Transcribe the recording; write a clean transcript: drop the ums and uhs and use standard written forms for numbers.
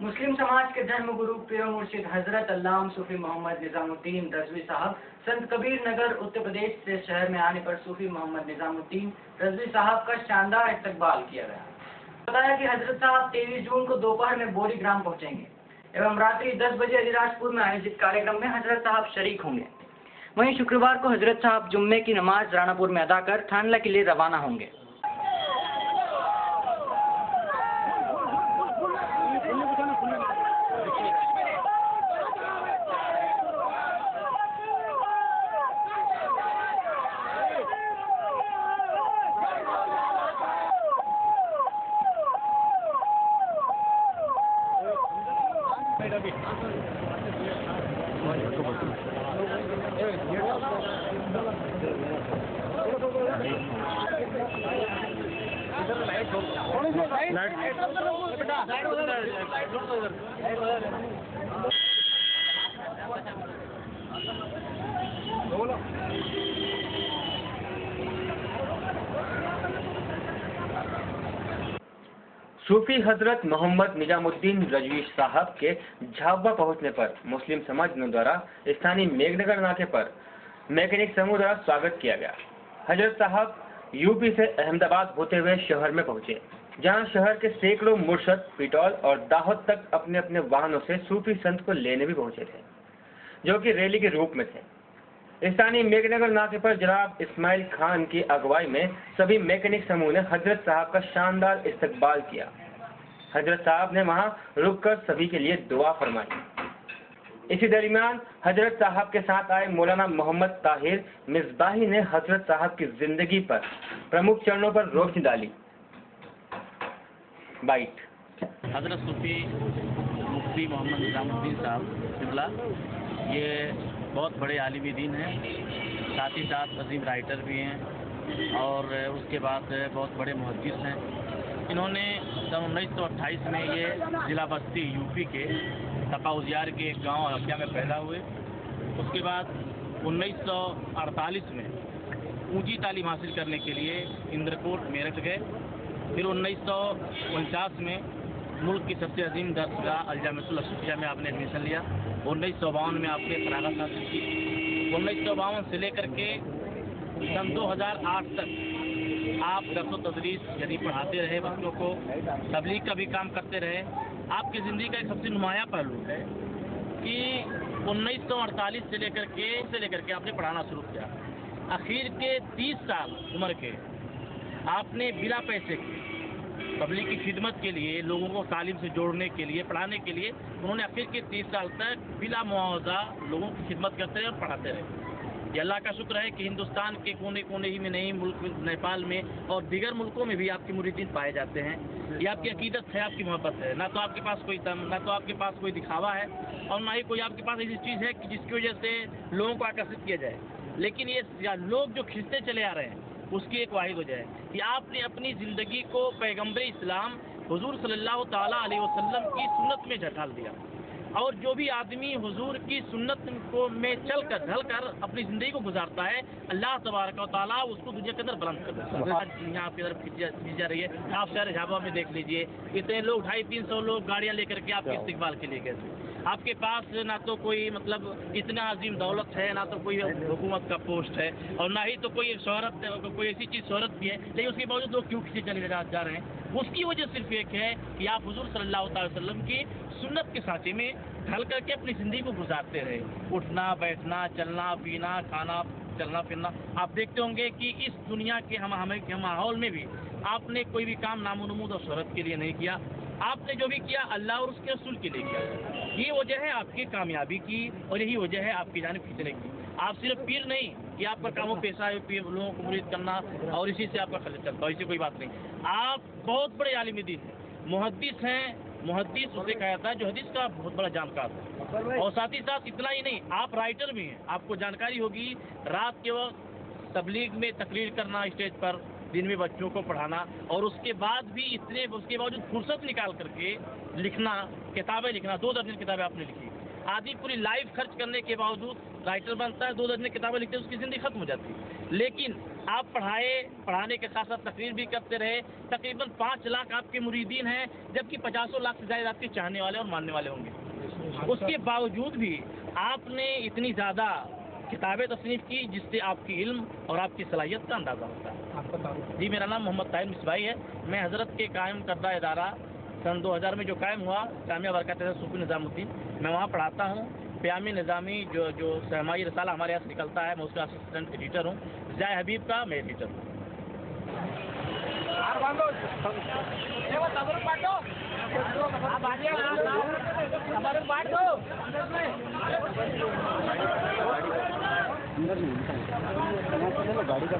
मुस्लिम समाज के धर्म गुरु पीर मुर्शिद हजरत अल्लामा सूफी मोहम्मद निजामुद्दीन रजवी साहब संत कबीर नगर उत्तर प्रदेश से शहर में आने पर सूफी मोहम्मद निजामुद्दीन रजवी साहब का शानदार इस्तकबाल किया गया। बताया कि हजरत साहब 23 जून को दोपहर में बोरी ग्राम पहुंचेंगे एवं रात्रि 10 बजे अलीराजपुर में आयोजित कार्यक्रम में हजरत साहब शरीक होंगे। वहीं शुक्रवार को हजरत साहब जुम्मे की नमाज राणापुर में अदा कर थानला के लिए रवाना होंगे। सूफी हजरत मोहम्मद निजामुद्दीन रजवी साहब के झाबुआ पहुंचने पर मुस्लिम समाज द्वारा स्थानीय मेघनगर नाके पर मैकेनिक समूह द्वारा स्वागत किया गया। हजरत साहब यूपी से अहमदाबाद होते हुए शहर में पहुंचे, जहां शहर के सैकड़ों मुर्शद पिटौल और दाहोद तक अपने अपने वाहनों से सूफी संत को लेने भी पहुंचे थे, जो कि रैली के रूप में थे। स्थानीय मेघनगर नाके पर जनाब इस्माइल खान की अगुवाई में सभी मैकेनिक समूह ने हजरत साहब का शानदार इस्तकबाल किया। हजरत साहब ने वहां रुककर सभी के लिए दुआ फरमाई। इसी दरमियान हजरत साहब के साथ आए मौलाना मोहम्मद ताहिर मिसबाही ने हजरत साहब की जिंदगी पर प्रमुख चरणों पर रोशनी डाली। बाइट। हजरत सूफी मुफ्ती मोहम्मद निजामुद्दीन साहब शिमला, ये बहुत बड़े आलिम दीन हैं, साथ ही साथ अजीम राइटर भी हैं और उसके बाद बहुत बड़े मुहद्दिस हैं। इन्होंने सन 1928 में ये ज़िला बस्ती यूपी के तकाउजियार के एक गाँव हल्किया में पैदा हुए। उसके बाद 1948 में ऊंची तालीम हासिल करने के लिए इंद्रकोट मेरठ गए। फिर 1949 में मुल्क की सबसे अजीम दरगाह अल-जामिअतुल अशरफिया में आपने एडमिशन लिया। 1952 में आपने फरागत हासिल की। 1952 से लेकर के सन 2008 तक आप दर्स तदरीस यानी पढ़ाते रहे, बच्चों को तबलीग का भी काम करते रहे। आपकी ज़िंदगी का एक सबसे नुमाया पहलू है कि 1948 से लेकर के आपने पढ़ाना शुरू किया। आखिर के 30 साल उम्र के आपने बिना पैसे के तबलीग की खिदमत के लिए, लोगों को तालीम से जोड़ने के लिए, पढ़ाने के लिए उन्होंने आखिर के 30 साल तक बिला मुआवजा लोगों की खिदमत करते रहे और पढ़ाते रहे। ये अल्लाह का शुक्र है कि हिंदुस्तान के कोने कोने ही में नहीं, मुल्क नेपाल में और दीगर मुल्कों में भी आपके मुरीदीन पाए जाते हैं। ये आपकी अकीदत है, आपकी मोहब्बत है। ना तो आपके पास कोई दम, ना तो आपके पास कोई दिखावा है और ना ही कोई आपके पास ऐसी चीज़ है कि जिसकी वजह से लोगों को आकर्षित किया जाए। लेकिन ये लोग जो खिंचते चले आ रहे हैं उसकी एक वाहिद वजह है कि आपने अपनी ज़िंदगी को पैगम्बर इस्लाम हुजूर सल्लल्लाहु ताला अलैहि वसल्लम की सुन्नत में ढाल दिया। और जो भी आदमी हुजूर की सुन्नत को में चलकर ढलकर अपनी ज़िंदगी को गुजारता है, अल्लाह तबारक व तआला उसको दुनिया के अंदर बुलंद कर देता है। आज यहाँ आपकी तरफ खींची जा रही है। आप शहर झाबुआ में देख लीजिए, इतने लोग 250-300 लोग गाड़ियाँ लेकर के आपके इस्तकबाल के लिए गए थे। आपके पास ना तो कोई मतलब इतना अजीम दौलत है, ना तो कोई हुकूमत का पोस्ट है और ना ही तो कोई शोहरत, कोई ऐसी चीज़ शोहरत भी है, लेकिन उसके बावजूद लोग क्यों खींचे चले जा रहे हैं? उसकी वजह सिर्फ एक है कि आप हुजूर सल्लल्लाहु अलैहि वसल्लम की सुन्नत के साथे में ढल करके अपनी ज़िंदगी को गुजारते रहे। उठना बैठना, चलना फिरना, खाना चलना फिरना, आप देखते होंगे कि इस दुनिया के हमें माहौल में भी आपने कोई भी काम नामोनमूद और शोहरत के लिए नहीं किया। आपने जो भी किया अल्लाह और उसके रसूल के लिए किया। ये वजह है आपकी कामयाबी की और यही वजह है आपकी जानिब खींचने की। आप सिर्फ पीर नहीं कि आपका कामों पेशा है पीर लोगों को मुरीद करना और इसी से आपका खर्च चलता है, इसी कोई बात नहीं। आप बहुत बड़े आलिम दीन हैं, मुहद्दिस हैं। मुहद्दिस उसे कहा जाता है जो हदीस का बहुत बड़ा जानकार है। और साथ ही साथ इतना ही नहीं, आप राइटर भी हैं। आपको जानकारी होगी रात के वक्त तबलीग में तकरीर करना स्टेज पर, दिन में बच्चों को पढ़ाना और उसके बाद भी उसके बावजूद फुर्सत निकाल करके लिखना, किताबें लिखना। 2 दर्जन किताबें आपने लिखी। आदमी पूरी लाइफ खर्च करने के बावजूद राइटर बनता है, 2 दर्जन किताबें लिखते हैं, उसकी ज़िंदगी खत्म हो जाती है। लेकिन आप पढ़ाने के साथ साथ तकरीर भी करते रहे। तकरीबन 5 लाख आपके मुरीदीन हैं, जबकि 50 लाख से ज़्यादा आपके चाहने वाले और मानने वाले होंगे। उसके बावजूद भी आपने इतनी ज़्यादा किताबें तस्नीफ की, जिससे आपकी इल्म और आपकी सलाहियत का अंदाज़ा होता है। जी, मेरा नाम मोहम्मद ताहिर मिसबाई है। मैं हज़रत के कायम करदा इदारा सन 2000 में जो कायम हुआ जामिया बरकत सूफी निज़ामुद्दीन, मैं वहाँ पढ़ाता हूँ। प्यामी निज़ामी जो सहमाई रसाला हमारे यहाँ से निकलता है, मैं उसका असिस्टेंट एडिटर हूँ। ज़ाय हबीब का मैं एडिटर हूँ। गाड़ी का